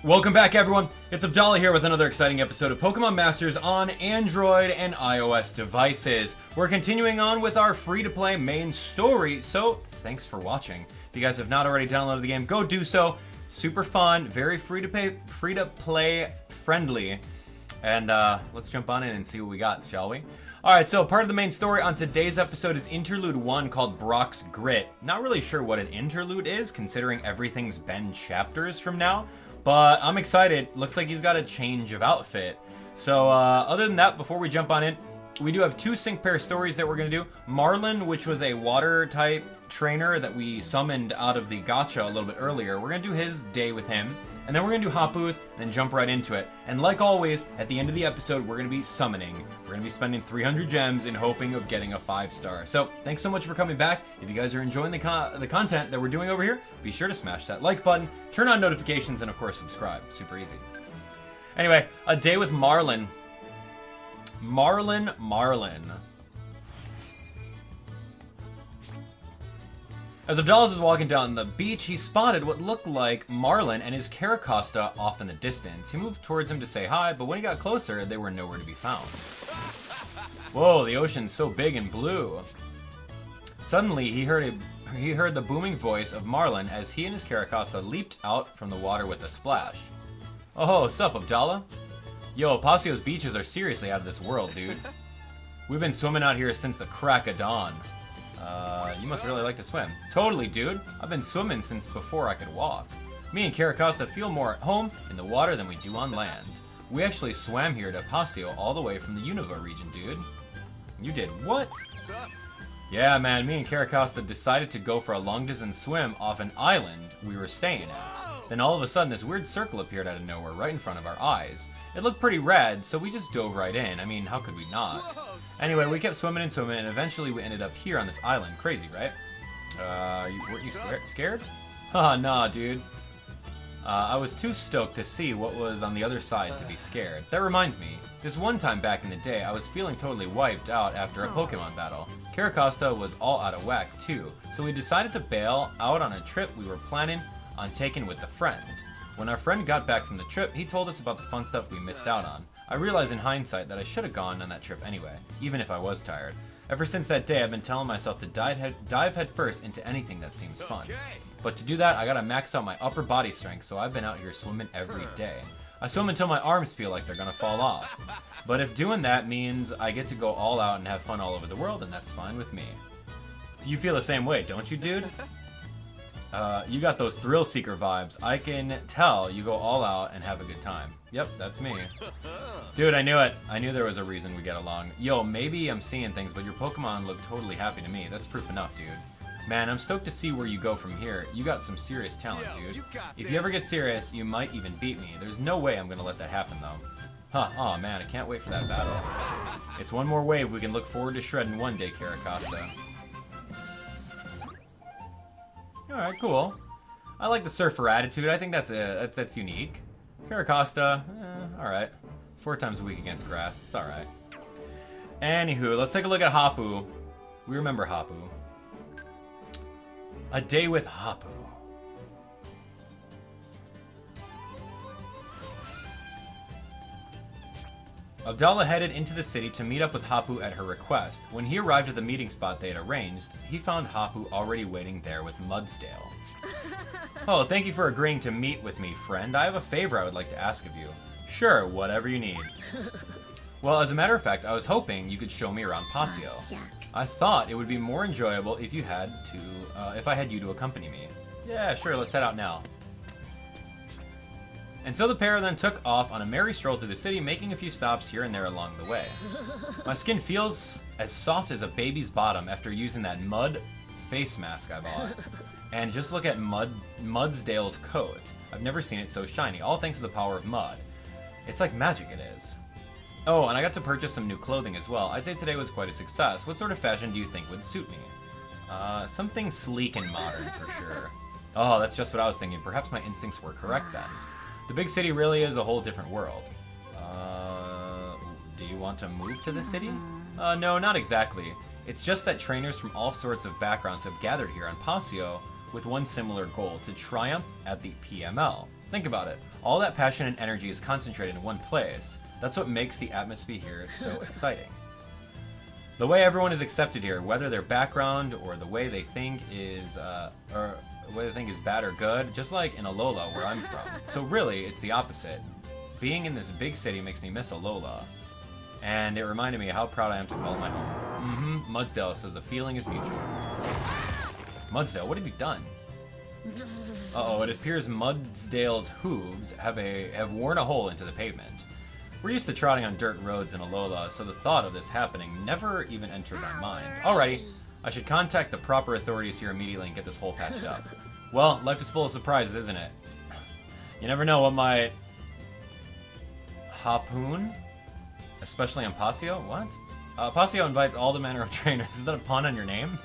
Welcome back, everyone. It's Abdallah here with another exciting episode of Pokemon Masters on Android and iOS devices. We're continuing on with our free-to-play main story, so thanks for watching. If you guys have not already downloaded the game, go do so. Super fun, very free-to-play friendly. And let's jump on in and see what we got, shall we? Alright, so part of the main story on today's episode is Interlude 1 called Brock's Grit. Not really sure what an interlude is, considering everything's been chapters from now. But I'm excited. Looks like he's got a change of outfit. So other than that, before we jump on in, we do have two sync pair stories that we're going to do. Marlin, which was a water type trainer that we summoned out of the gacha a little bit earlier. We're going to do his day with him. And then we're going to do Hapu's and then jump right into it. And like always, at the end of the episode, we're going to be summoning. We're going to be spending 300 gems in hoping of getting a 5-star. So thanks so much for coming back. If you guys are enjoying the content that we're doing over here, be sure to smash that like button, turn on notifications, and of course subscribe. Super easy. Anyway, a day with Marlin. Marlin. As Abdallah was walking down the beach, he spotted what looked like Marlin and his Caracosta off in the distance. He moved towards him to say hi, but when he got closer, they were nowhere to be found. Whoa, the ocean's so big and blue. Suddenly, he heard the booming voice of Marlin as he and his Caracosta leaped out from the water with a splash. Oh, what's up, Abdallah? Yo, Pasio's beaches are seriously out of this world, dude. We've been swimming out here since the crack of dawn. You must really like to swim. Totally, dude. I've been swimming since before I could walk. Me and Caracosta feel more at home in the water than we do on land. We actually swam here to Pasio all the way from the Unova region, dude. You did what? What's up? Yeah, man, me and Caracosta decided to go for a long-distance swim off an island we were staying at. Then all of a sudden, this weird circle appeared out of nowhere right in front of our eyes. It looked pretty rad, so we just dove right in. I mean, how could we not? Anyway, we kept swimming and swimming, and eventually we ended up here on this island. Crazy, right? Weren't you scared? Haha, nah, dude. I was too stoked to see what was on the other side to be scared. That reminds me, this one time back in the day, I was feeling totally wiped out after a Pokemon battle. Caracosta was all out of whack, too, so we decided to bail out on a trip we were planning on taking with a friend. When our friend got back from the trip, he told us about the fun stuff we missed out on. I realized in hindsight that I should have gone on that trip anyway, even if I was tired. Ever since that day, I've been telling myself to dive headfirst into anything that seems fun. But to do that, I gotta max out my upper body strength, so I've been out here swimming every day. I swim until my arms feel like they're gonna fall off. But if doing that means I get to go all out and have fun all over the world, then that's fine with me. You feel the same way, don't you, dude? You got those thrill seeker vibes. I can tell you go all out and have a good time. Yep, that's me. Dude, I knew it. I knew there was a reason we get along. Yo, maybe I'm seeing things, but your Pokemon look totally happy to me. That's proof enough, dude. Man, I'm stoked to see where you go from here. You got some serious talent, dude. If you ever get serious, you might even beat me. There's no way I'm gonna let that happen, though. Huh, aw man, I can't wait for that battle. It's one more wave we can look forward to shredding one day, Caracosta. Alright, cool. I like the surfer attitude. I think that's unique. Caracosta, alright. 4 times a week against grass. It's alright. Anywho, let's take a look at Hapu. We remember Hapu. A day with Hapu. Abdallah headed into the city to meet up with Hapu at her request. When he arrived at the meeting spot they had arranged, he found Hapu already waiting there with Mudsdale. Oh, thank you for agreeing to meet with me, friend. I have a favor I would like to ask of you. Sure, whatever you need. Well, as a matter of fact, I was hoping you could show me around Pasio. I thought it would be more enjoyable if I had you to accompany me. Yeah, sure, let's head out now. And so the pair then took off on a merry stroll through the city, making a few stops here and there along the way. My skin feels as soft as a baby's bottom after using that mud face mask I bought. And just look at Mudsdale's coat. I've never seen it so shiny, all thanks to the power of mud. It's like magic, it is. Oh, and I got to purchase some new clothing as well. I'd say today was quite a success. What sort of fashion do you think would suit me? Something sleek and modern for sure. Oh, that's just what I was thinking. Perhaps my instincts were correct then. The big city really is a whole different world. Do you want to move to the city? No, not exactly. It's just that trainers from all sorts of backgrounds have gathered here on Pasio with one similar goal, to triumph at the PML. Think about it. All that passion and energy is concentrated in one place. That's what makes the atmosphere here so exciting. The way everyone is accepted here, whether their background or the way they think is, bad or good, just like in Alola, where I'm from. So really, it's the opposite. Being in this big city makes me miss Alola. And it reminded me how proud I am to call it my home. Mudsdale says the feeling is mutual. Mudsdale, what have you done? Uh-oh, it appears Mudsdale's hooves have worn a hole into the pavement. We're used to trotting on dirt roads in Alola, so the thought of this happening never even entered my mind. Alrighty, I should contact the proper authorities here immediately and get this hole patched up. Well, life is full of surprises, isn't it? You never know what might... Harpoon? Especially on Pasio? What? Pasio invites all the manner of trainers. Is that a pun on your name?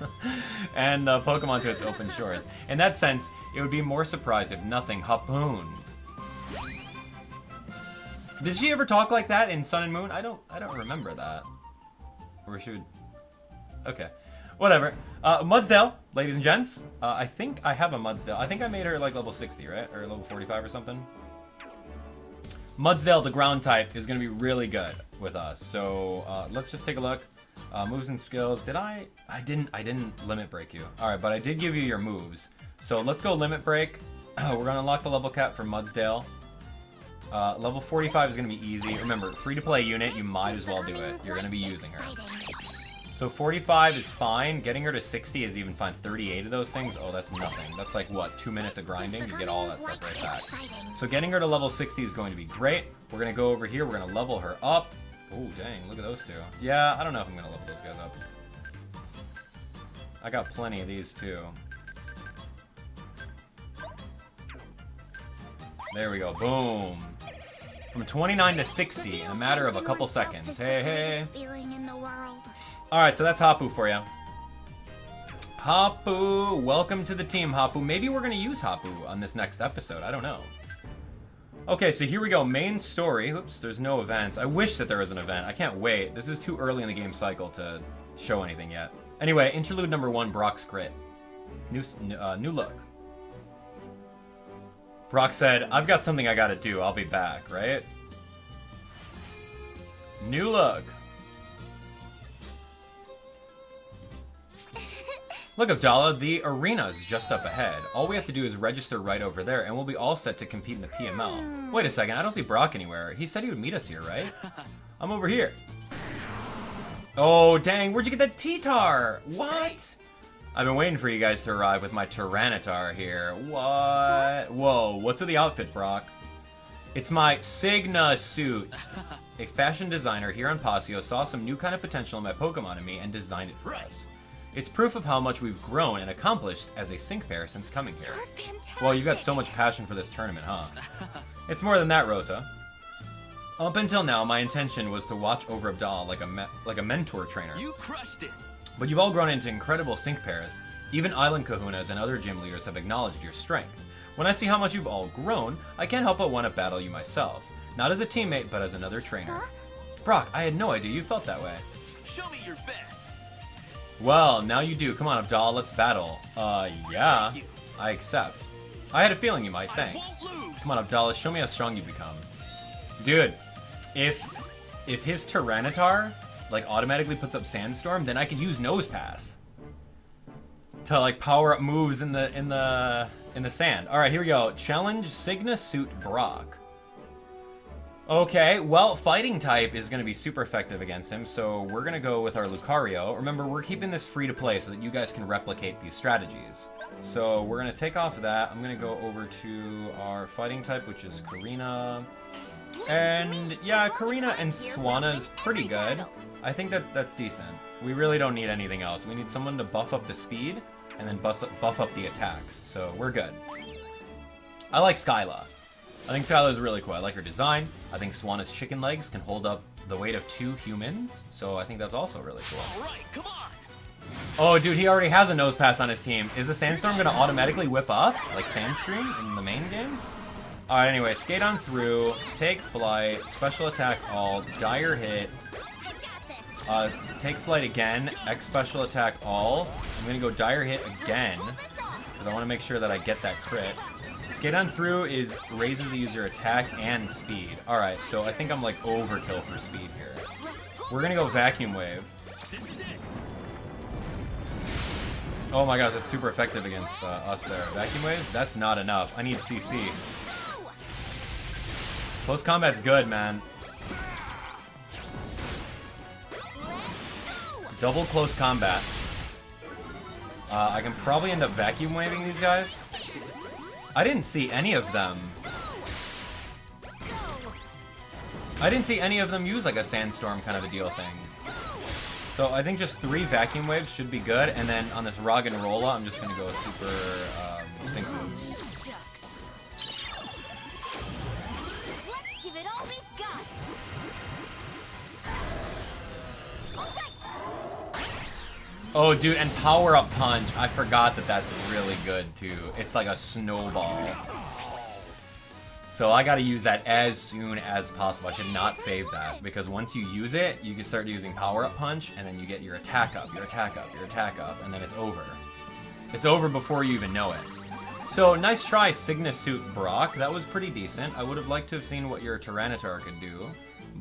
And Pokemon to its open shores. In that sense, it would be more surprised if nothing harpooned. Did she ever talk like that in Sun and Moon? I don't remember that. Or she would... Okay. Whatever. Mudsdale, ladies and gents. I think I have a Mudsdale. I think I made her like level 60, right? Or level 45 or something. Mudsdale, the ground type, is going to be really good with us. So let's just take a look. Moves and skills. Did I didn't limit break you. Alright, but I did give you your moves. So let's go limit break. We're going to unlock the level cap for Mudsdale. Level 45 is going to be easy. Remember, free-to-play unit, you might as well do it. You're going to be using her. So 45 is fine. Getting her to 60 is even fine. 38 of those things? Oh, that's nothing. That's like, what, 2 minutes of grinding to get all that stuff right back. So getting her to level 60 is going to be great. We're going to go over here. We're going to level her up. Oh, dang. Look at those two. Yeah, I don't know if I'm going to level those guys up. I got plenty of these, too. There we go. Boom. From 29 to 60 in a matter of a couple seconds. Hey, hey. Alright, so that's Hapu for you. Hapu, welcome to the team, Hapu. Maybe we're going to use Hapu on this next episode. I don't know. Okay, so here we go. Main story. Oops, there's no events. I wish that there was an event. I can't wait. This is too early in the game cycle to show anything yet. Anyway, interlude number 1, Brock's Crit. New look. Brock said, I've got something I gotta do. I'll be back, right? New look. Look, Abdallah, the arena's just up ahead. All we have to do is register right over there, and we'll be all set to compete in the PML. Wait a second, I don't see Brock anywhere. He said he would meet us here, right? I'm over here. Oh, dang, where'd you get that T-Tar? What? I've been waiting for you guys to arrive with my Tyranitar here. What? Whoa, what's with the outfit, Brock? It's my Signa suit. A fashion designer here on Pasio saw some new kind of potential in my Pokemon and me and designed it for us. It's proof of how much we've grown and accomplished as a sync pair since coming here. Well, you've got so much passion for this tournament, huh? It's more than that, Rosa. Up until now, my intention was to watch over Abdallah like a mentor trainer. You crushed it! But you've all grown into incredible sync pairs. Even Island Kahunas and other gym leaders have acknowledged your strength. When I see how much you've all grown, I can't help but want to battle you myself. Not as a teammate, but as another trainer. Brock, I had no idea you felt that way. Show me your best! Well, now you do. Come on, Abdallah, let's battle. Yeah. I accept. I had a feeling you might, thanks. Come on, Abdallah, show me how strong you've become. Dude, if his Tyranitar, like, automatically puts up Sandstorm, then I can use Nose Pass to, like, power up moves in the sand. Alright, here we go. Challenge Signa Suit Brock. Okay, well, fighting type is going to be super effective against him, so we're going to go with our Lucario. Remember, we're keeping this free to play so that you guys can replicate these strategies. So we're going to take off that. I'm going to go over to our fighting type, which is Karina. And yeah, Karina and Swana's pretty good. I think that's decent. We really don't need anything else. We need someone to buff up the speed and then buff up the attacks. So we're good. I like Skyla. I think Skyla is really cool. I like her design. I think Swana's chicken legs can hold up the weight of 2 humans. So I think that's also really cool. All right, come on. Oh, dude, he already has a Nose Pass on his team. Is the Sandstorm going to automatically whip up? Like Sandstream in the main games? Alright, anyway, skate on through, take flight, special attack all, dire hit, take flight again, X special attack all. I'm gonna go dire hit again, because I want to make sure that I get that crit. Skate on through raises the user attack and speed. Alright, so I think I'm like overkill for speed here. We're gonna go Vacuum Wave. Oh my gosh, that's super effective against us there. Vacuum Wave? That's not enough. I need CC. Close combat's good, man. Double close combat. I can probably end up Vacuum Waving these guys. I didn't see any of them. I didn't see any of them use like a Sandstorm kind of a deal thing. So I think just 3 Vacuum Waves should be good, and then on this Roggenrola, I'm just gonna go super Sync Move. Let's give it all we've got. Oh, dude, and Power Up Punch. I forgot that that's really good, too. It's like a snowball. So I gotta use that as soon as possible. I should not save that, because once you use it, you can start using Power Up Punch, and then you get your attack up, your attack up, your attack up, and then it's over. It's over before you even know it. So, nice try, Suit Brock. That was pretty decent. I would have liked to have seen what your Tyranitar could do,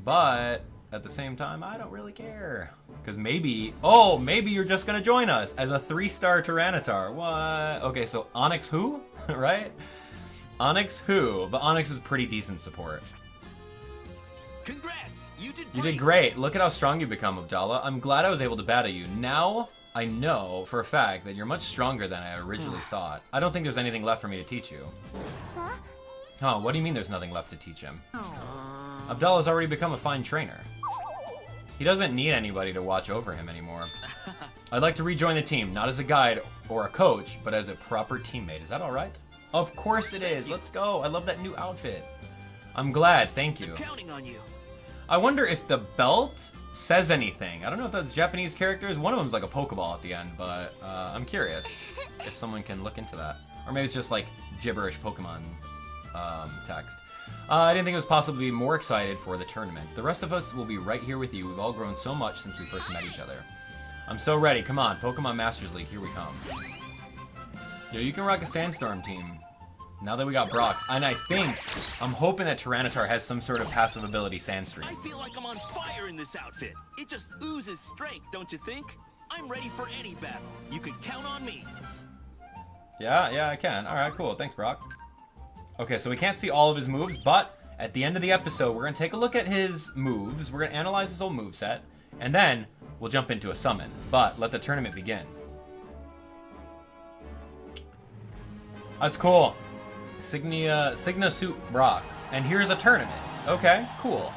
but at the same time, I don't really care. Because maybe, oh, maybe you're just gonna join us as a 3-star Tyranitar. What? Okay, so Onyx who? Right? Onyx who? But Onyx is pretty decent support. Congrats! You did great. You did great. Look at how strong you've become, Abdallah. I'm glad I was able to battle you. Now, I know for a fact that you're much stronger than I originally thought. I don't think there's anything left for me to teach you. Huh? Oh, what do you mean there's nothing left to teach him? Abdallah's already become a fine trainer. He doesn't need anybody to watch over him anymore. I'd like to rejoin the team, not as a guide or a coach, but as a proper teammate. Is that alright? Of course it is. Let's go. I love that new outfit. I'm glad. Thank you. I'm counting on you. I wonder if the belt says anything. I don't know if that's Japanese characters. One of them's like a Pokeball at the end, but I'm curious if someone can look into that. Or maybe it's just like gibberish Pokemon text. I didn't think it was possible to be more excited for the tournament. The rest of us will be right here with you. We've all grown so much since we first met each other. I'm so ready. Come on, Pokemon Masters League, here we come. Yo, you can rock a Sandstorm team. Now that we got Brock. And I'm hoping that Tyranitar has some sort of passive ability Sandstream. I feel like I'm on fire in this outfit. It just oozes strength, don't you think? I'm ready for any battle. You can count on me. Yeah, I can. Alright, cool. Thanks, Brock. Okay, so we can't see all of his moves, but at the end of the episode, we're going to take a look at his moves. We're going to analyze his whole moveset, and then we'll jump into a summon. But let the tournament begin. That's cool. Suit Brock. And here's a tournament. Okay, cool.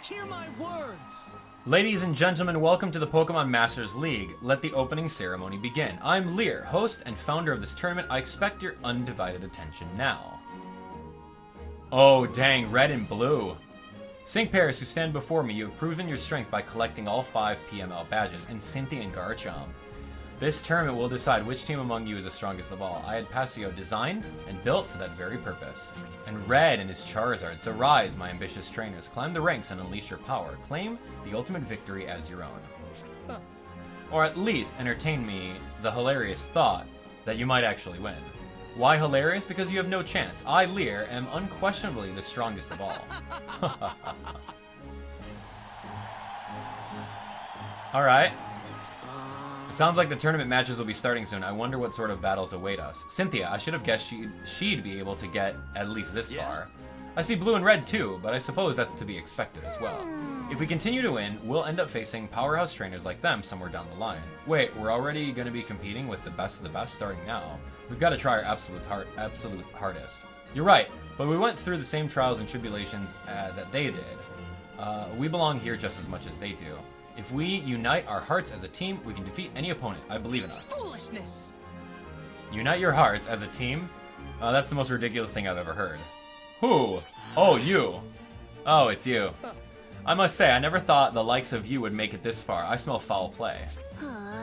Hear my words. Ladies and gentlemen, welcome to the Pokemon Masters League. Let the opening ceremony begin. I'm Lear, host and founder of this tournament. I expect your undivided attention now. Oh, dang, red and blue. Sync pairs who stand before me, you have proven your strength by collecting all 5 PML badges, and Cynthia and Garchomp. This tournament will decide which team among you is the strongest of all. I had Pasio designed and built for that very purpose. And Red and his Charizard, so rise, my ambitious trainers. Climb the ranks and unleash your power. Claim the ultimate victory as your own. Huh. Or at least entertain me the hilarious thought that you might actually win. Why hilarious? Because you have no chance. I, Lear, am unquestionably the strongest of all. Alright. It sounds like the tournament matches will be starting soon. I wonder what sort of battles await us. Cynthia, I should have guessed she'd be able to get at least this far. I see blue and red too, but I suppose that's to be expected as well. If we continue to win, we'll end up facing powerhouse trainers like them somewhere down the line. Wait, we're already going to be competing with the best of the best starting now. We've got to try our absolute hardest. You're right, but we went through the same trials and tribulations that they did. We belong here just as much as they do. If we unite our hearts as a team, we can defeat any opponent. I believe in us. Foolishness. Unite your hearts as a team? That's the most ridiculous thing I've ever heard. Who? Oh, you. Oh, it's you. I must say, I never thought the likes of you would make it this far. I smell foul play.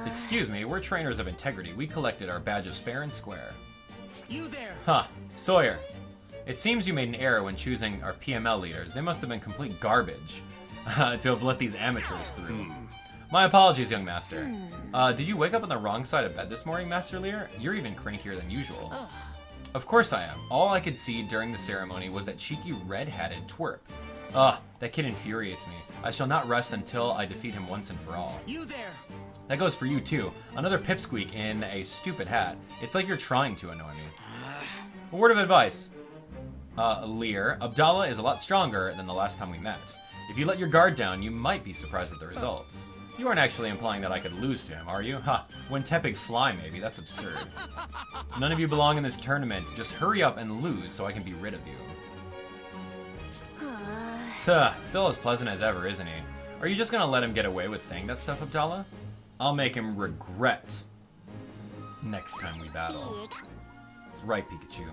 Excuse me, we're trainers of integrity. We collected our badges fair and square. You there. Huh. Sawyer. It seems you made an error when choosing our PML leaders. They must have been complete garbage. To have let these amateurs through. My apologies, young master. Did you wake up on the wrong side of bed this morning, Master Lear? You're even crankier than usual. Of course I am. All I could see during the ceremony was that cheeky red-hatted twerp. Ugh, that kid infuriates me. I shall not rest until I defeat him once and for all. You there! That goes for you too. Another pipsqueak in a stupid hat. It's like you're trying to annoy me. A word of advice. Lear, Abdallah is a lot stronger than the last time we met. If you let your guard down, you might be surprised at the results. You aren't actually implying that I could lose to him, are you? Ha, when tepig fly maybe, that's absurd. None of you belong in this tournament. Just hurry up and lose so I can be rid of you. Still as pleasant as ever, isn't he? Are you just gonna let him get away with saying that stuff, Abdallah? I'll make him regret next time we battle. That's right, Pikachu.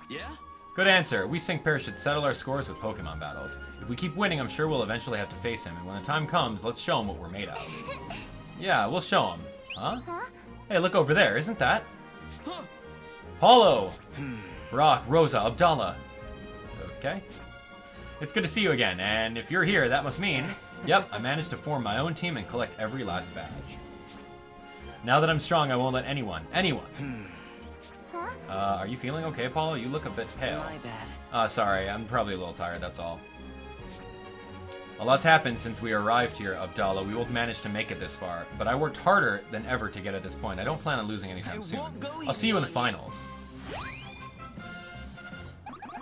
Yeah? Good answer. We sync pairs should settle our scores with Pokemon battles. If we keep winning, I'm sure we'll eventually have to face him, and when the time comes, let's show him what we're made of. Yeah, we'll show him. Huh? Hey, look over there, isn't that? Paulo! Brock, Rosa, Abdallah. Okay. It's good to see you again, and if you're here, that must mean... Yep, I managed to form my own team and collect every last badge. Now that I'm strong, I won't let anyone... Are you feeling okay, Paulo? You look a bit pale. My bad. Sorry, I'm probably a little tired, that's all. A lot's happened since we arrived here, Abdallah. We both managed to make it this far, but I worked harder than ever to get at this point. I don't plan on losing anytime soon. I'll see you in the finals.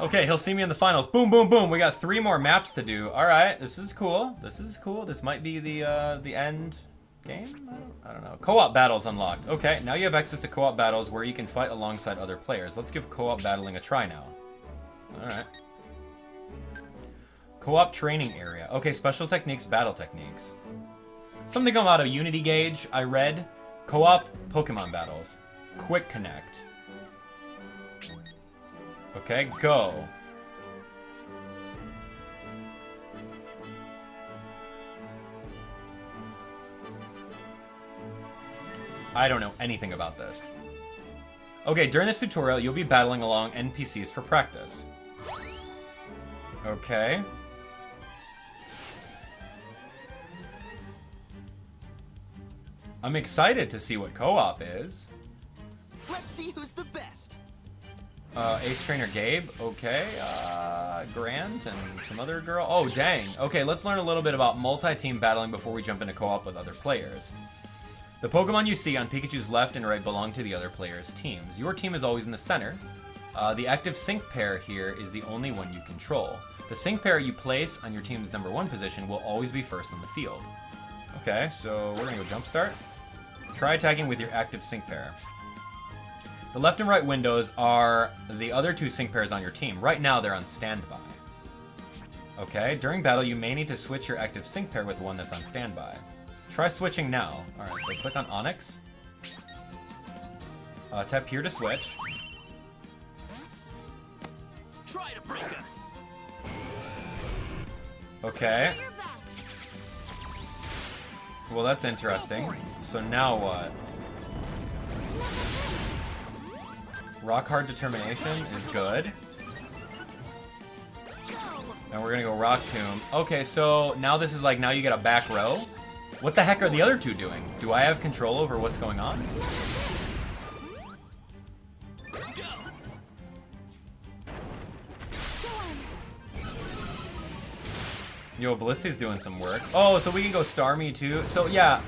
Okay, he'll see me in the finals. Boom, boom, boom. We got 3 more maps to do. All right, this is cool. This is cool. This might be the end game? I don't know. Co-op battles unlocked. Okay, now you have access to co-op battles where you can fight alongside other players. Let's give co-op battling a try now. All right. Co-op training area. Okay, special techniques, battle techniques. Something come out of Unity Gauge, I read. Co-op Pokemon battles. Quick connect. Okay, go. I don't know anything about this. Okay, during this tutorial, you'll be battling along NPCs for practice. Okay. I'm excited to see what co-op is. Let's see who's the best. Ace Trainer Gabe, okay. Grant and some other girl. Oh, dang. Okay, let's learn a little bit about multi-team battling before we jump into co-op with other players. The Pokemon you see on Pikachu's left and right belong to the other players' teams. Your team is always in the center. The active sync pair here is the only one you control. The sync pair you place on your team's #1 position will always be first on the field. Okay, so we're gonna go Jumpstart. Try attacking with your active sync pair. The left and right windows are the other 2 sync pairs on your team. Right now, they're on standby. Okay, during battle, you may need to switch your active sync pair with one that's on standby. Try switching now. Alright, so click on Onyx. Tap here to switch. Try to break us. Okay. Well, that's interesting. So now what? Rock Hard Determination is good. And we're gonna go Rock Tomb. Okay, so now this is like, now you get a back row. What the heck are the other 2 doing? Do I have control over what's going on? Yo, Ballisti's doing some work. Oh, so we can go Starmie too. So yeah,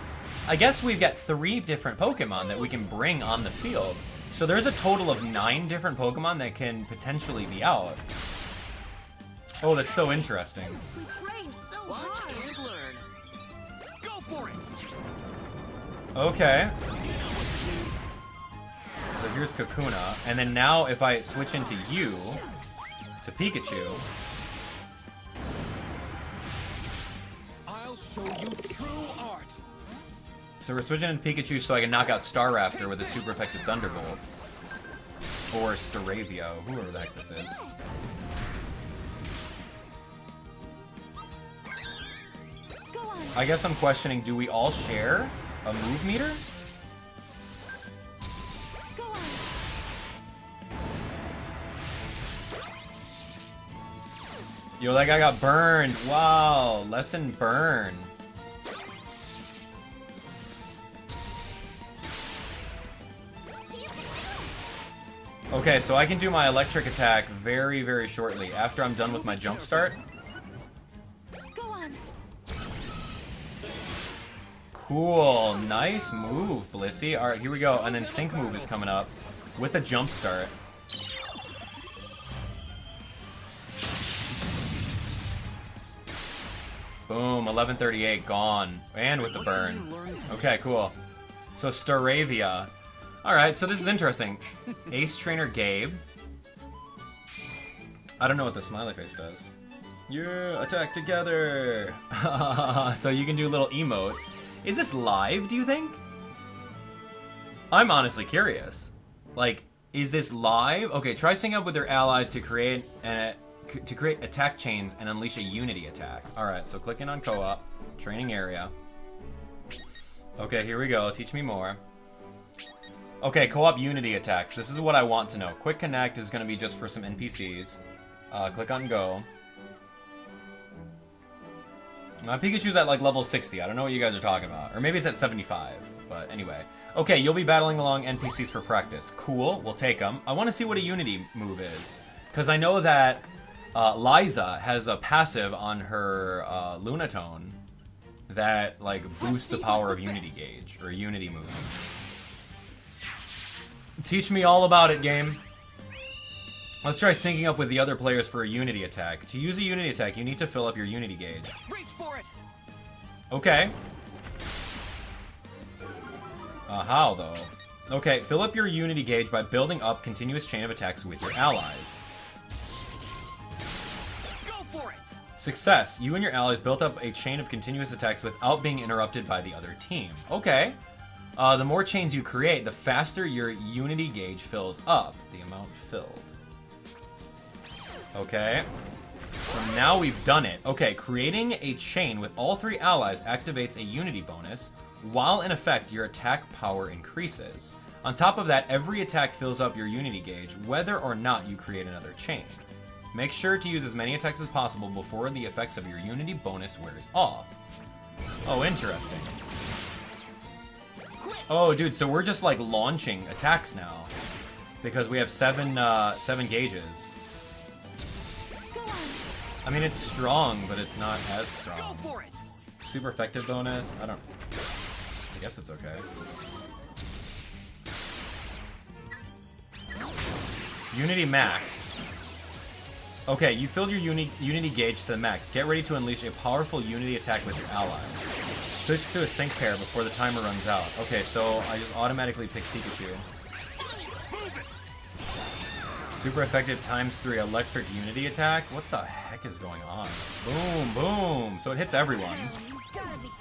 I guess we've got 3 different Pokemon that we can bring on the field. So there's a total of 9 different Pokemon that can potentially be out. Oh, that's so interesting. We trained so Watch hard. and learn. Go for it. Okay. So here's Kakuna. And then now if I switch into you, to Pikachu. I'll show you true art. So we're switching into Pikachu so I can knock out Staraptor with a super effective Thunderbolt. Or Staravia, whoever the heck this is. Go on. I guess I'm questioning, do we all share a move meter? Go on. Yo, that guy got burned. Wow, lesson burn. Okay, so I can do my electric attack very, very shortly after I'm done with my jump start. Go on. Cool, nice move, Blissey. All right, here we go. And then sync move is coming up with the jump start. Boom, 1138 gone, and with the burn. Okay, cool. So Staravia. All right, so this is interesting. Ace Trainer Gabe. I don't know what the smiley face does. Yeah, attack together. So you can do little emotes. Is this live, do you think? I'm honestly curious. Like, is this live? Okay, try syncing up with your allies to create attack chains and unleash a unity attack. All right, so clicking on co-op, training area. Okay, here we go. Teach me more. Okay, co-op unity attacks. This is what I want to know. Quick connect is going to be just for some NPCs. Click on go. My Pikachu's at like level 60. I don't know what you guys are talking about. Or maybe it's at 75. But anyway. Okay, you'll be battling along NPCs for practice. Cool, we'll take them. I want to see what a unity move is. Because I know that Liza has a passive on her Lunatone that like boosts the power of Unity Gauge, or Unity move. Teach me all about it, game. Let's try syncing up with the other players for a Unity attack. To use a Unity attack, you need to fill up your Unity Gauge. Reach for it. Okay. How, though? Okay, fill up your Unity Gauge by building up continuous chain of attacks with your allies. Go for it. Success. You and your allies built up a chain of continuous attacks without being interrupted by the other team. Okay. The more chains you create, the faster your Unity Gauge fills up. The amount filled. Okay. So now we've done it. Okay, creating a chain with all three allies activates a Unity bonus. While in effect, your attack power increases. On top of that, every attack fills up your Unity Gauge, whether or not you create another chain. Make sure to use as many attacks as possible before the effects of your Unity bonus wears off. Oh, interesting. Oh, dude, so we're just like launching attacks now because we have seven gauges. I mean, it's strong, but it's not as strong. Go for it. Super effective bonus. I guess it's okay. Unity maxed. Okay, you filled your Unity Gauge to the max. Get ready to unleash a powerful Unity attack with your allies. Switch to a sync pair before the timer runs out. Okay, so I just automatically pick Pikachu. Super effective ×3 electric Unity attack? What the heck is going on? Boom, boom. So it hits everyone.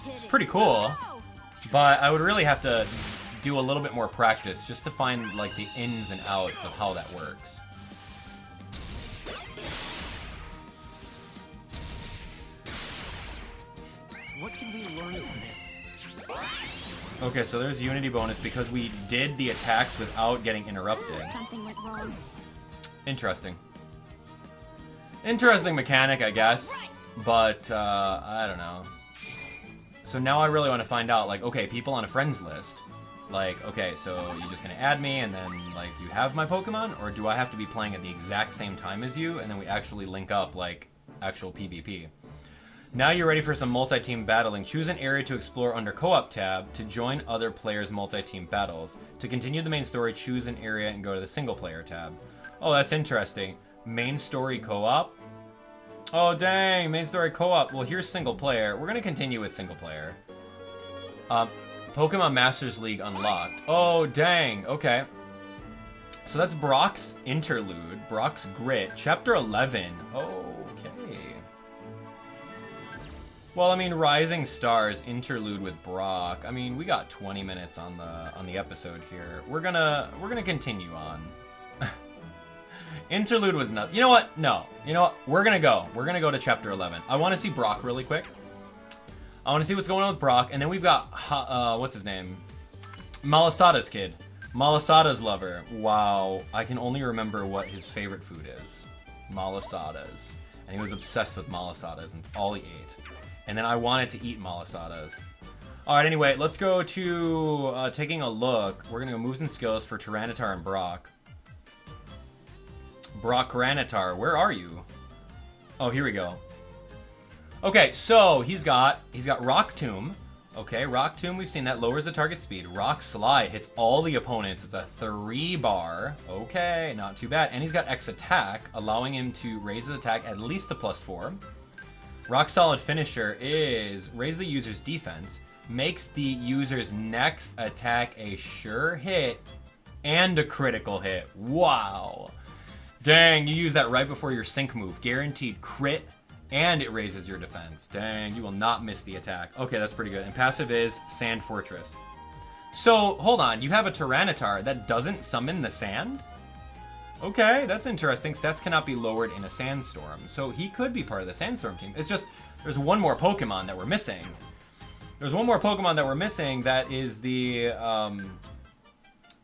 It's pretty cool. But I would really have to do a little bit more practice just to find like the ins and outs of how that works. What can we learn from this? Okay, so there's Unity bonus because we did the attacks without getting interrupted. Something went wrong. Interesting. Interesting mechanic, I guess. But, I don't know. So now I really want to find out, like, okay, people on a friends list. Like, okay, so you're just going to add me and then, like, you have my Pokemon? Or do I have to be playing at the exact same time as you and then we actually link up, like, actual PvP? Now you're ready for some multi-team battling. Choose an area to explore under Co-op tab to join other players' multi-team battles. To continue the main story, choose an area and go to the single-player tab. Oh, that's interesting. Main story co-op? Oh, dang. Main story co-op. Well, here's single player. We're going to continue with single player. Pokémon Masters League unlocked. Oh, dang. Okay. So that's Brock's Interlude. Brock's Grit. Chapter 11. Okay. Well, I mean, Rising Stars Interlude with Brock. I mean, we got 20 minutes on the episode here. We're gonna continue on. Interlude was nothing. You know what? No. You know what? We're gonna go to chapter 11. I want to see Brock really quick. I want to see what's going on with Brock, and then we've got what's his name? Malasada's kid. Malasada's lover. Wow. I can only remember what his favorite food is. Malasadas. And he was obsessed with malasadas, and it's all he ate. And then I wanted to eat malasadas. Alright, anyway, let's go to taking a look. We're going to go moves and skills for Tyranitar and Brock. Brockgranitar, where are you? Oh, here we go. Okay, so he's got Rock Tomb. Okay, Rock Tomb, we've seen that lowers the target speed. Rock Slide hits all the opponents. It's a 3-bar. Okay, not too bad. And he's got X Attack, allowing him to raise his attack at least a +4. Rock Solid Finisher is raise the user's defense, makes the user's next attack a sure hit and a critical hit. Wow. Dang, you use that right before your sync move. Guaranteed crit, and it raises your defense. Dang, you will not miss the attack. Okay, that's pretty good. And passive is Sand Fortress. So, hold on. You have a Tyranitar that doesn't summon the sand? Okay, that's interesting. Stats cannot be lowered in a sandstorm. So he could be part of the sandstorm team. It's just, there's one more Pokemon that we're missing. There's one more Pokemon that we're missing that is the,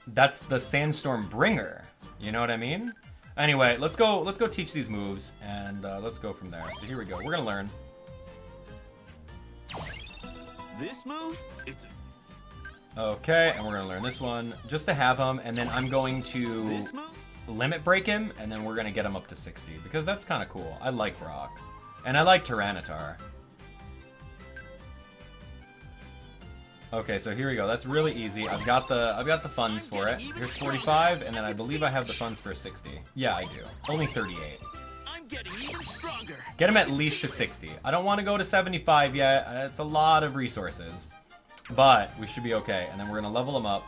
that's the Sandstorm Bringer. You know what I mean? Anyway, let's go teach these moves, and let's go from there. So here we go. We're gonna learn. This move, it's Okay, and we're gonna learn this one just to have him, and then I'm going to this move. limit break him, and then we're gonna get him up to 60 because that's kind of cool. I like Brock, and I like Tyranitar. Okay, so here we go. That's really easy. I've got the funds for it. Here's 45, and then I believe I have the funds for 60. Yeah, I do. Only 38. I'm getting even stronger. Get him at least to 60. I don't want to go to 75 yet. It's a lot of resources. But we should be okay. And then we're going to level him up.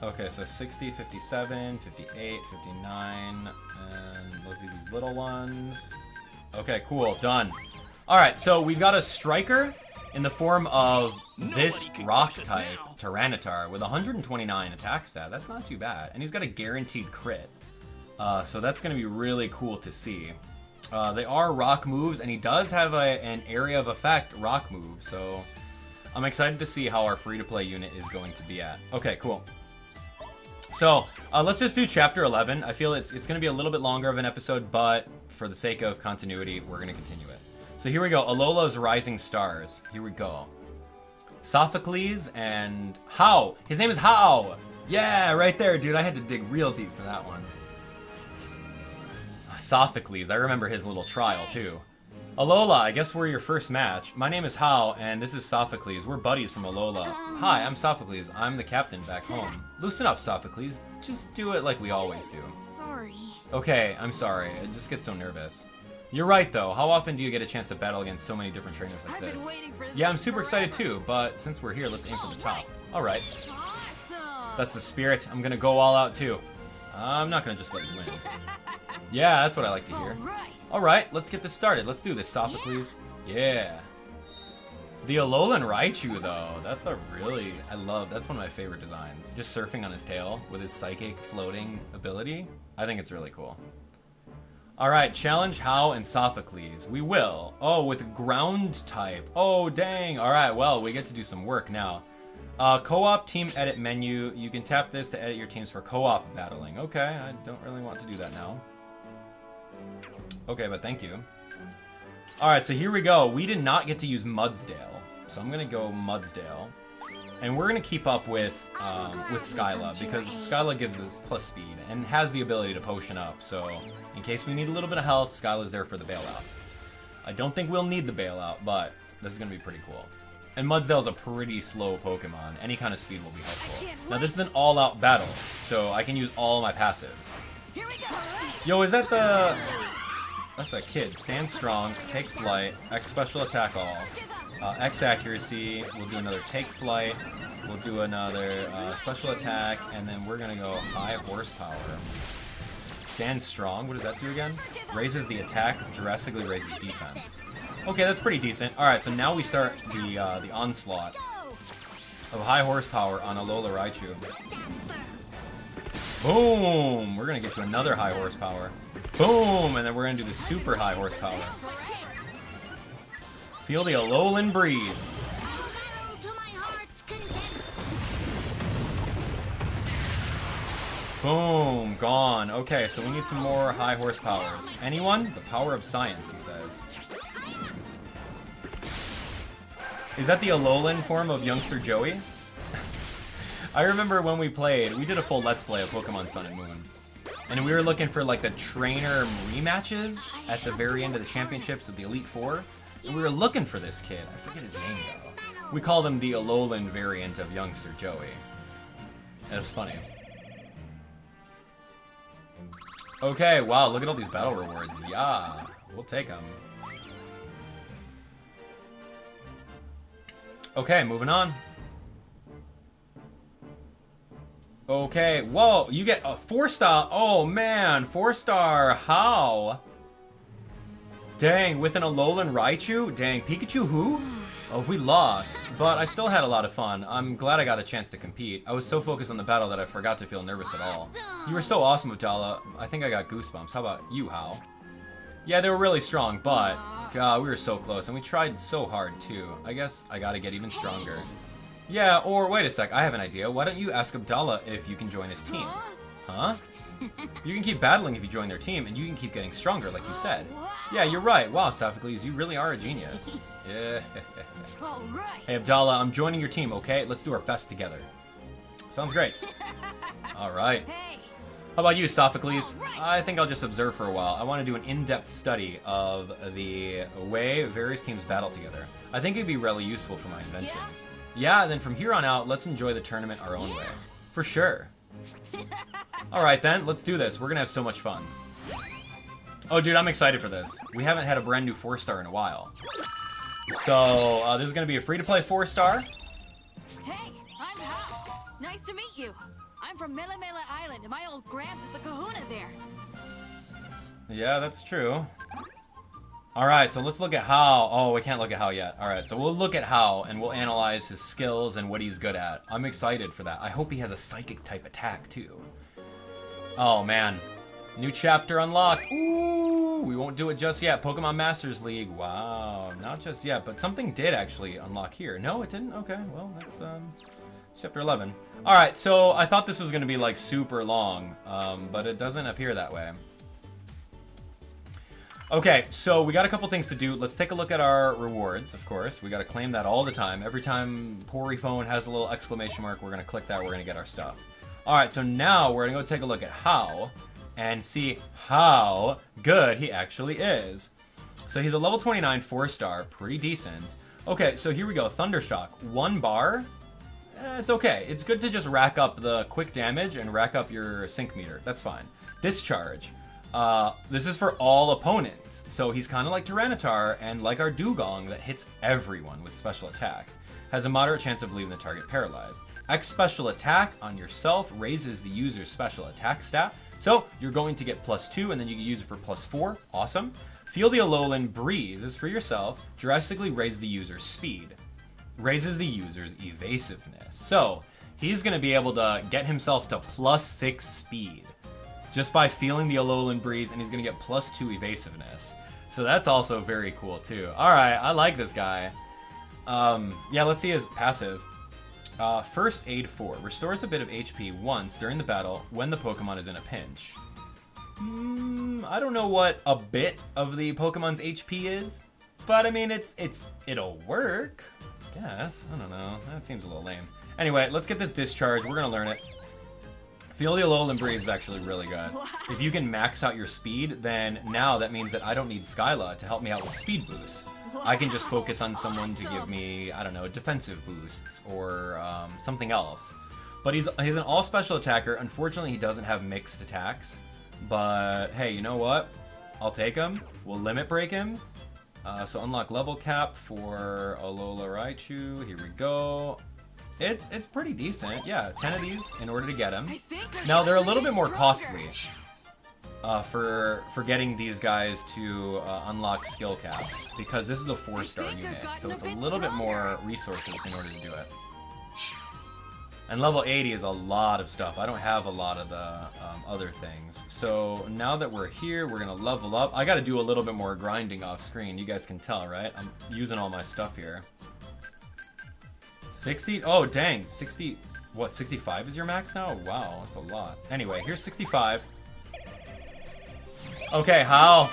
Okay, so 60, 57, 58, 59, and let's do these little ones. Okay, cool. Done. Alright, so we've got a striker in the form of this rock-type Tyranitar with 129 attack stat. That's not too bad. And he's got a guaranteed crit. So that's going to be really cool to see. They are rock moves, and he does have an area of effect rock move. So I'm excited to see how our free-to-play unit is going to be at. Okay, cool. So let's just do Chapter 11. I feel it's going to be a little bit longer of an episode, but for the sake of continuity, we're going to continue it. So here we go, Alola's Rising Stars. Here we go. Sophocles and How. His name is How. Yeah, right there, dude. I had to dig real deep for that one. Sophocles. I remember his little trial, too. Alola, I guess we're your first match. My name is How, and this is Sophocles. We're buddies from Alola. Hi, I'm Sophocles. I'm the captain back home. Loosen up, Sophocles. Just do it like we always do. Sorry. Okay, I'm sorry. I just get so nervous. You're right, though. How often do you get a chance to battle against so many different trainers like this? Yeah, I'm super excited, too, but since we're here, let's aim for the top. Alright. Awesome. That's the spirit. I'm gonna go all out, too. I'm not gonna just let you win. Yeah, that's what I like to hear. Alright, let's get this started. Let's do this, Sophocles. Yeah. The Alolan Raichu, though, that's a really... that's one of my favorite designs. Just surfing on his tail with his psychic floating ability. I think it's really cool. Alright, challenge How and Sophocles. We will. Oh, with ground type. Oh, dang. Alright, well, we get to do some work now. Co-op team edit menu. You can tap this to edit your teams for co-op battling. Okay, I don't really want to do that now. Okay, but thank you. Alright, so here we go. We did not get to use Mudsdale. So I'm going to go Mudsdale. And we're going to keep up with Skyla, because Skyla gives us plus speed and has the ability to potion up. So in case we need a little bit of health, Skyla's there for the bailout. I don't think we'll need the bailout, but this is going to be pretty cool. And Mudsdale's a pretty slow Pokemon. Any kind of speed will be helpful. Now this is an all-out battle, so I can use all of my passives. Here we go. Yo, is that the... That's that kid. Stand strong, take flight, X special attack all. X accuracy, we'll do another take flight, we'll do another special attack, and then we're gonna go high horsepower. Stand strong, what does that do again? Raises the attack, drastically raises defense. Okay, that's pretty decent. Alright, so now we start the onslaught of high horsepower on Alola Raichu. Boom! We're gonna get to another high horsepower. Boom! And then we're gonna do the super high horsepower. Feel the Alolan breeze. Boom, gone. Okay, so we need some more high horsepowers. Anyone? The power of science, he says. Is that the Alolan form of youngster Joey? I remember when we played, we did a full Let's Play of Pokemon Sun and Moon. And we were looking for like the trainer rematches at the very end of the championships with the Elite Four. And we were looking for this kid. I forget his name though. We called him the Alolan variant of youngster Joey. It was funny. Okay, wow, look at all these battle rewards. Yeah, we'll take them. Okay, moving on. Okay, whoa, you get a 4-star. Oh man, 4-star, how? Dang, with an Alolan Raichu? Dang, Pikachu who? Oh, we lost, but I still had a lot of fun. I'm glad I got a chance to compete. I was so focused on the battle that I forgot to feel nervous at all. You were so awesome, Abdallah. I think I got goosebumps. How about you, Hal? Yeah, they were really strong, but God, we were so close, and we tried so hard too. I guess I gotta get even stronger. Yeah, or wait a sec, I have an idea. Why don't you ask Abdallah if you can join his team? Huh? You can keep battling if you join their team, and you can keep getting stronger, like you said. Yeah, you're right. Wow, Sophocles, you really are a genius. Yeah. Hey, Abdallah, I'm joining your team, okay? Let's do our best together. Sounds great. All right. How about you, Sophocles? I think I'll just observe for a while. I want to do an in-depth study of the way various teams battle together. I think it'd be really useful for my inventions. Yeah, then from here on out, let's enjoy the tournament our own way. For sure. Alright then, let's do this. We're gonna have so much fun. Oh dude, I'm excited for this. We haven't had a brand new 4-star in a while. So, this is gonna be a free-to-play 4-star. Hey, I'm Hal. Nice to meet you. I'm from Mele Mele Island, and my old Gramps is the kahuna there. Yeah, that's true. Alright, so let's look at Hal. Oh, we can't look at Hal yet. Alright, so we'll look at Hal, and we'll analyze his skills and what he's good at. I'm excited for that. I hope he has a psychic-type attack, too. Oh, man. New chapter unlocked. Ooh, we won't do it just yet. Pokemon Masters League. Wow, not just yet, but something did actually unlock here. No, it didn't? Okay, well, that's chapter 11. Alright, so I thought this was going to be, like, super long, but it doesn't appear that way. Okay, so we got a couple things to do. Let's take a look at our rewards, of course. We got to claim that all the time. Every time Poryphone has a little exclamation mark, we're going to click that, we're going to get our stuff. Alright, so now we're going to go take a look at Hal and see how good he actually is. So he's a level 29 4-star, pretty decent. Okay, so here we go. Thundershock, 1 bar. It's okay. It's good to just rack up the quick damage and rack up your sync meter. That's fine. Discharge. This is for all opponents. So he's kind of like Tyranitar, and like our Dugong that hits everyone with special attack. Has a moderate chance of leaving the target paralyzed. X special attack on yourself raises the user's special attack stat. So you're going to get +2, and then you can use it for +4. Awesome. Feel the Alolan Breeze is for yourself. Drastically raise the user's speed. Raises the user's evasiveness. So he's going to be able to get himself to +6 speed just by feeling the Alolan Breeze, and he's going to get +2 evasiveness. So that's also very cool too. Alright, I like this guy. Yeah, let's see his passive. First Aid 4. Restores a bit of HP once during the battle when the Pokemon is in a pinch. I don't know what a bit of the Pokemon's HP is, but I mean, it'll work. I guess. I don't know. That seems a little lame. Anyway, let's get this discharge. We're gonna learn it. Feel the Alolan Breeze is actually really good. If you can max out your speed, then now that means that I don't need Skyla to help me out with speed boosts. I can just focus on someone to give me, I don't know, defensive boosts or something else. But he's an all-special attacker. Unfortunately, he doesn't have mixed attacks. But hey, you know what? I'll take him. We'll limit break him. So unlock level cap for Alola Raichu. Here we go. It's pretty decent. Yeah, 10 of these in order to get him. Now, they're a little bit more costly for getting these guys to unlock skill caps, because this is a 4-star unit, so it's a little bit more resources in order to do it. And level 80 is a lot of stuff. I don't have a lot of the other things. So now that we're here, we're going to level up. I got to do a little bit more grinding off screen. You guys can tell, right? I'm using all my stuff here. 60? Oh, dang. 60. What, 65 is your max now? Wow, that's a lot. Anyway, here's 65. Okay, how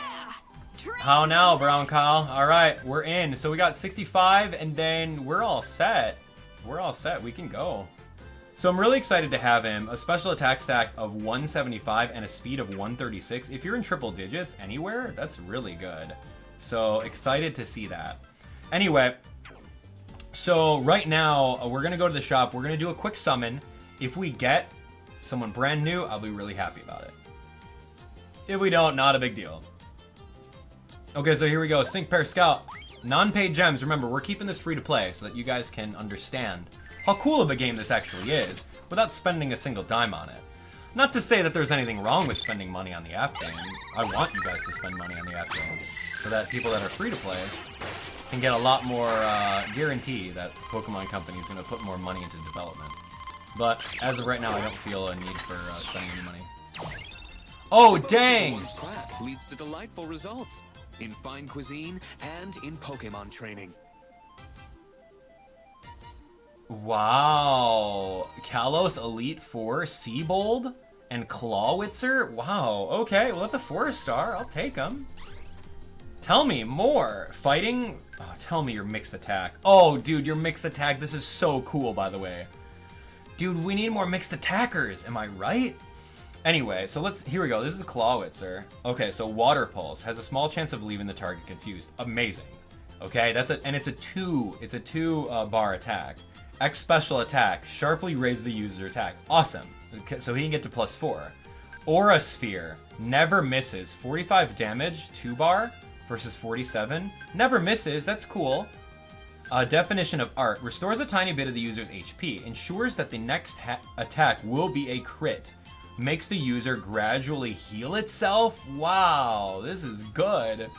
now, Brown Kyle? All right, we're in. So we got 65, and then we're all set. We're all set. We can go. So I'm really excited to have him. A special attack stack of 175 and a speed of 136. If you're in triple digits anywhere, that's really good. So excited to see that. Anyway, so right now we're going to go to the shop. We're going to do a quick summon. If we get someone brand new, I'll be really happy about it. If we don't, not a big deal. Okay, so here we go. Sync Pair Scout. Non-paid gems. Remember, we're keeping this free to play so that you guys can understand how cool of a game this actually is without spending a single dime on it. Not to say that there's anything wrong with spending money on the app game. I want you guys to spend money on the app game so that people that are free to play can get a lot more guarantee that Pokemon Company is going to put more money into development. But as of right now, I don't feel a need for spending any money. Oh, dang! One's craft leads to delightful results in fine cuisine and in Pokemon training. Wow. Kalos Elite 4, Seabold, and Clawitzer? Wow, okay, well that's a 4-star. I'll take them. Tell me more. Fighting? Oh, tell me your mixed attack. Oh, dude, your mixed attack. This is so cool, by the way. Dude, we need more mixed attackers. Am I right? Anyway, so here we go. This is Clawitzer. Okay, so Water Pulse has a small chance of leaving the target confused. Amazing. Okay, and it's a 2 bar attack. X special attack, sharply raise the user's attack. Awesome. Okay, so he can get to +4. Aura Sphere, never misses. 45 damage, 2 bar versus 47. Never misses, that's cool. Definition of Art, restores a tiny bit of the user's HP, ensures that the next attack will be a crit. Makes the user gradually heal itself. Wow, this is good.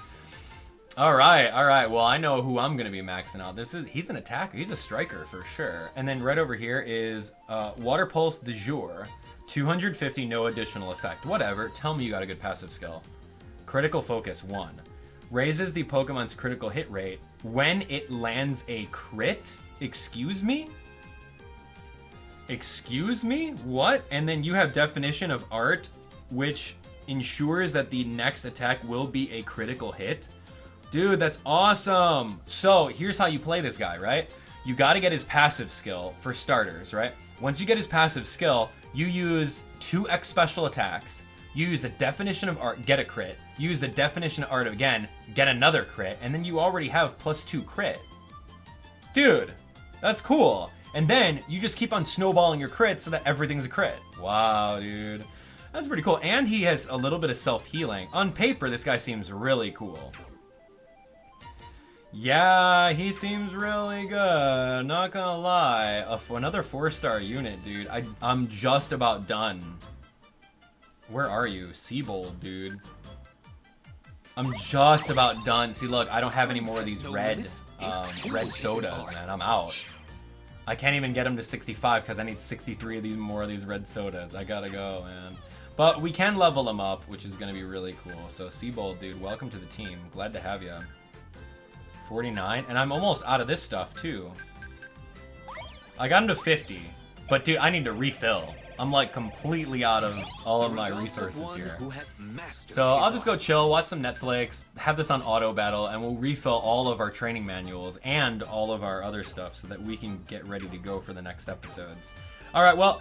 All right. Well, I know who I'm gonna be maxing out. He's an attacker. He's a striker for sure. And then right over here is Water Pulse de jour, 250, no additional effect. Whatever. Tell me you got a good passive skill. Critical Focus 1 raises the Pokemon's critical hit rate when it lands a crit. Excuse me? Excuse me? What? And then you have Definition of Art, which ensures that the next attack will be a critical hit. Dude, that's awesome. So here's how you play this guy, right? You got to get his passive skill for starters, right? Once you get his passive skill, you use 2x special attacks. You use the Definition of Art, get a crit. You use the Definition of Art again, get another crit. And then you already have +2 crit. Dude, that's cool. And then you just keep on snowballing your crits so that everything's a crit. Wow, dude. That's pretty cool. And he has a little bit of self-healing. On paper, this guy seems really cool. Yeah, he seems really good. Not gonna lie. Another 4-star unit, dude. I'm just about done. Where are you? Seabold, dude. I'm just about done. See, look, I don't have any more of these red sodas, man. I'm out. I can't even get him to 65 because I need 63 more of these red sodas. I gotta go, man. But we can level him up, which is gonna be really cool. So, Seabold, dude, welcome to the team. Glad to have you. 49, and I'm almost out of this stuff too. I got him to 50, but dude, I need to refill. I'm like completely out of all of my resources here. So I'll just go chill, watch some Netflix, have this on auto battle, and we'll refill all of our training manuals and all of our other stuff so that we can get ready to go for the next episodes. All right, well,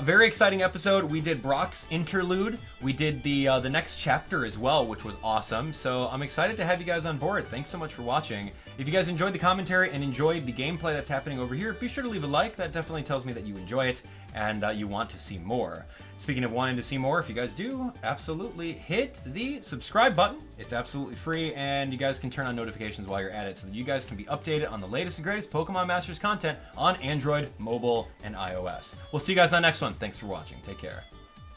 very exciting episode. We did Brock's Interlude. We did the next chapter as well, which was awesome. So I'm excited to have you guys on board. Thanks so much for watching. If you guys enjoyed the commentary and enjoyed the gameplay that's happening over here, be sure to leave a like. That definitely tells me that you enjoy it and you want to see more. Speaking of wanting to see more, if you guys do, absolutely hit the subscribe button. It's absolutely free, and you guys can turn on notifications while you're at it so that you guys can be updated on the latest and greatest Pokemon Masters content on Android, mobile, and iOS. We'll see you guys on the next one. Thanks for watching. Take care.